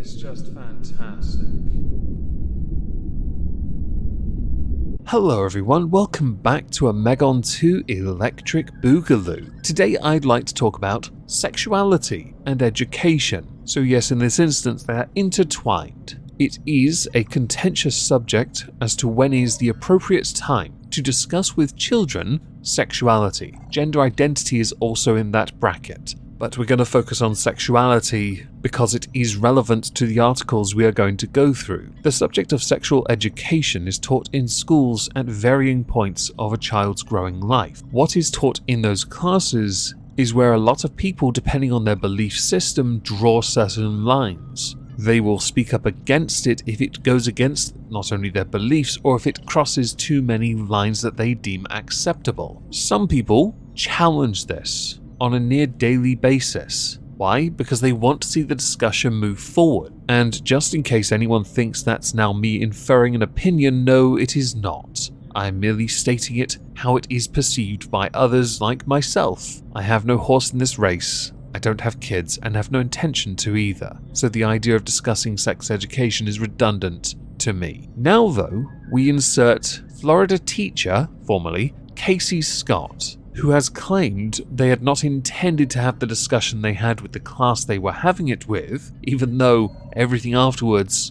is just fantastic. Hello everyone, welcome back to Omegon 2 Electric Boogaloo. Today I'd like to talk about sexuality and education. So yes, in this instance they are intertwined. It is a contentious subject as to when is the appropriate time to discuss with children sexuality. Gender identity is also in that bracket. But we're going to focus on sexuality because it is relevant to the articles we are going to go through. The subject of sexual education is taught in schools at varying points of a child's growing life. What is taught in those classes is where a lot of people, depending on their belief system, draw certain lines. They will speak up against it if it goes against not only their beliefs or if it crosses too many lines that they deem acceptable. Some people challenge this on a near daily basis. Why? Because they want to see the discussion move forward. And just in case anyone thinks that's now me inferring an opinion, no, it is not. I'm merely stating it how it is perceived by others like myself. I have no horse in this race. I don't have kids and have no intention to either. So the idea of discussing sex education is redundant to me. Now though, we insert Florida teacher, formerly Casey Scott, who has claimed they had not intended to have the discussion they had with the class they were having it with, even though everything afterwards,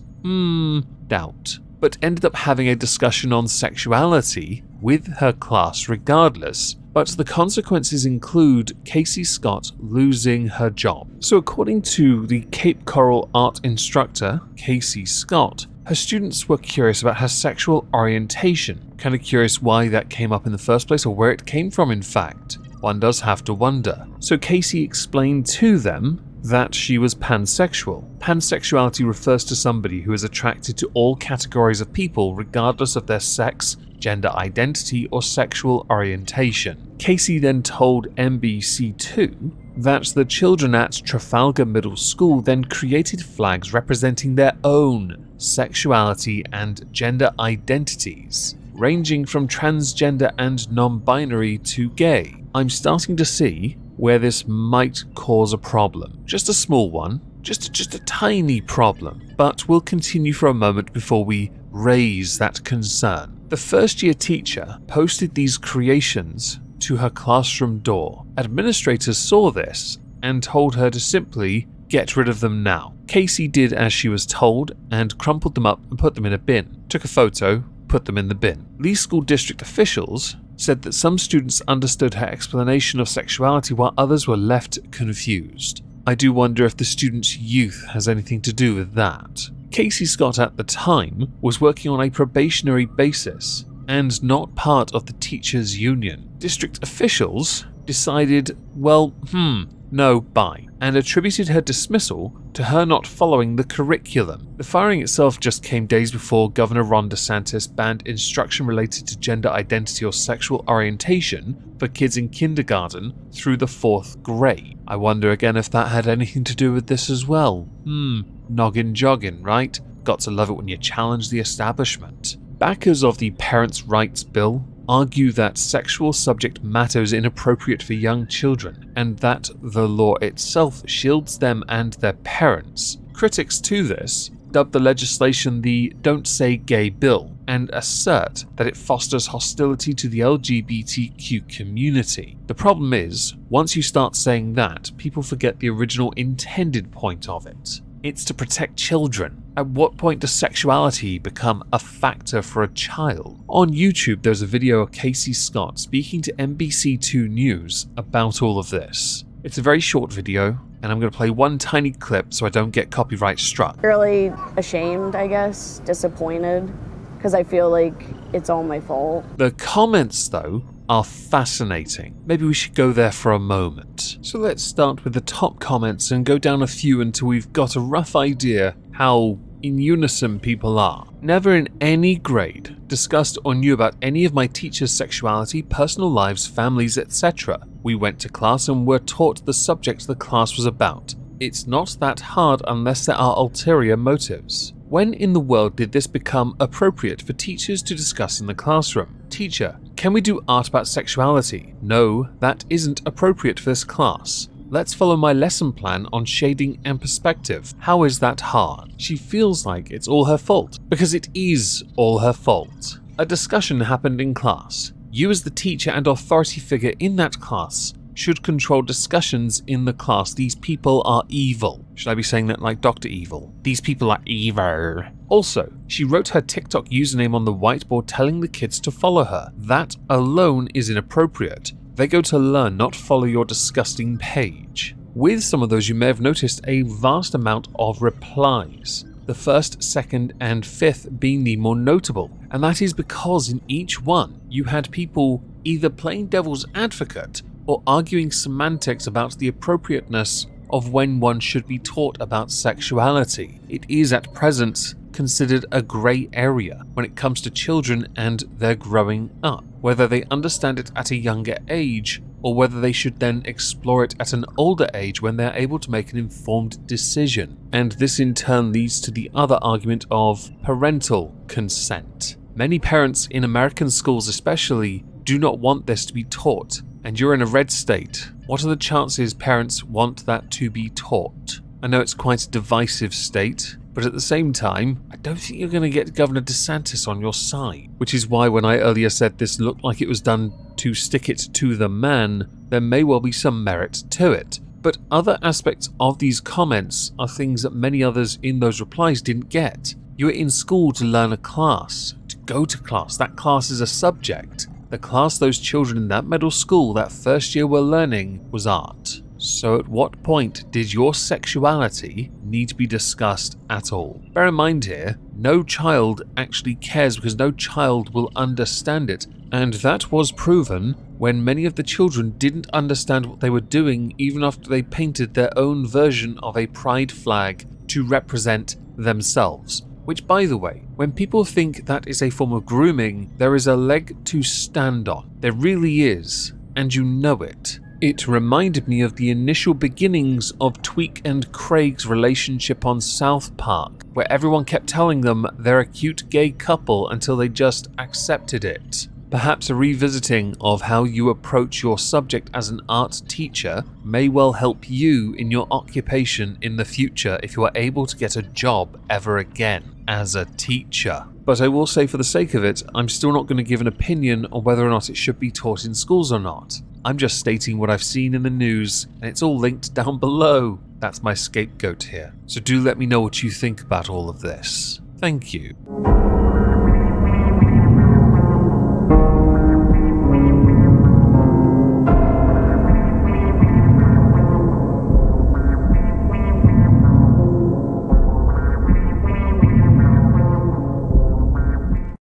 doubt, but ended up having a discussion on sexuality with her class regardless, but the consequences include Casey Scott losing her job. So according to the Cape Coral art instructor, Casey Scott, her students were curious about her sexual orientation, kind of curious why that came up in the first place or where it came from in fact. One does have to wonder. So Casey explained to them that she was pansexual. Pansexuality refers to somebody who is attracted to all categories of people regardless of their sex, gender identity, or sexual orientation. Casey then told NBC2 that the children at Trafalgar Middle School then created flags representing their own sexuality and gender identities, ranging from transgender and non-binary to gay. I'm starting to see where this might cause a problem. Just a small one, just a tiny problem, but we'll continue for a moment before we raise that concern. The first-year teacher posted these creations to her classroom door. Administrators saw this and told her to simply get rid of them now. Casey did as she was told and crumpled them up and put them in a bin. Took a photo, put them in the bin. Lee School District officials said that some students understood her explanation of sexuality while others were left confused. I do wonder if the student's youth has anything to do with that. Casey Scott at the time was working on a probationary basis and not part of the teachers' union. District officials decided, no, bye, and attributed her dismissal to her not following the curriculum. The firing itself just came days before Governor Ron DeSantis banned instruction related to gender identity or sexual orientation for kids in kindergarten through the 4th grade. I wonder again if that had anything to do with this as well. Noggin jogging, right? Got to love it when you challenge the establishment. Backers of the Parents' Rights Bill argue that sexual subject matter is inappropriate for young children and that the law itself shields them and their parents. Critics to this dub the legislation the Don't Say Gay Bill and assert that it fosters hostility to the LGBTQ community. The problem is, once you start saying that, people forget the original intended point of it. It's to protect children. At what point does sexuality become a factor for a child? On YouTube, there's a video of Casey Scott speaking to NBC2 News about all of this. It's a very short video, and I'm going to play one tiny clip so I don't get copyright struck. Really ashamed, I guess, disappointed, because I feel like it's all my fault. The comments, though, are fascinating. Maybe we should go there for a moment. So let's start with the top comments and go down a few until we've got a rough idea how in unison people are. Never in any grade discussed or knew about any of my teachers' sexuality, personal lives, families, etc. We went to class and were taught the subject the class was about. It's not that hard unless there are ulterior motives. When in the world did this become appropriate for teachers to discuss in the classroom? Teacher, can we do art about sexuality? No, that isn't appropriate for this class. let's follow my lesson plan on shading and perspective. How is that hard? She feels like it's all her fault, because it is all her fault. A discussion happened in class. You as the teacher and authority figure in that class should control discussions in the class. These people are evil. Should I be saying that like Dr. Evil? These people are evil. Also, she wrote her TikTok username on the whiteboard telling the kids to follow her. That alone is inappropriate. They go to learn, not follow your disgusting page. With some of those, you may have noticed a vast amount of replies. The first, second, and fifth being the more notable. And that is because in each one, you had people either playing devil's advocate or arguing semantics about the appropriateness of when one should be taught about sexuality. It is at present considered a grey area when it comes to children and their growing up, whether they understand it at a younger age or whether they should then explore it at an older age when they're able to make an informed decision. And this in turn leads to the other argument of parental consent. Many parents in American schools especially do not want this to be taught, and you're in a red state. What are the chances parents want that to be taught? I know it's quite a divisive state, but at the same time, I don't think you're going to get Governor DeSantis on your side, which is why when I earlier said this looked like it was done to stick it to the man, there may well be some merit to it. But other aspects of these comments are things that many others in those replies didn't get. You were in school to learn a class, to go to class. That class is a subject. The class those children in that middle school that first year were learning was art. So at what point did your sexuality need to be discussed at all? Bear in mind here, no child actually cares because no child will understand it. And that was proven when many of the children didn't understand what they were doing even after they painted their own version of a pride flag to represent themselves. Which, by the way, when people think that is a form of grooming, there is a leg to stand on. There really is, and you know it. It reminded me of the initial beginnings of Tweek and Craig's relationship on South Park, where everyone kept telling them they're a cute gay couple until they just accepted it. Perhaps a revisiting of how you approach your subject as an art teacher may well help you in your occupation in the future if you are able to get a job ever again as a teacher. But I will say, for the sake of it, I'm still not going to give an opinion on whether or not it should be taught in schools or not. I'm just stating what I've seen in the news, and it's all linked down below. That's my scapegoat here. So do let me know what you think about all of this. Thank you.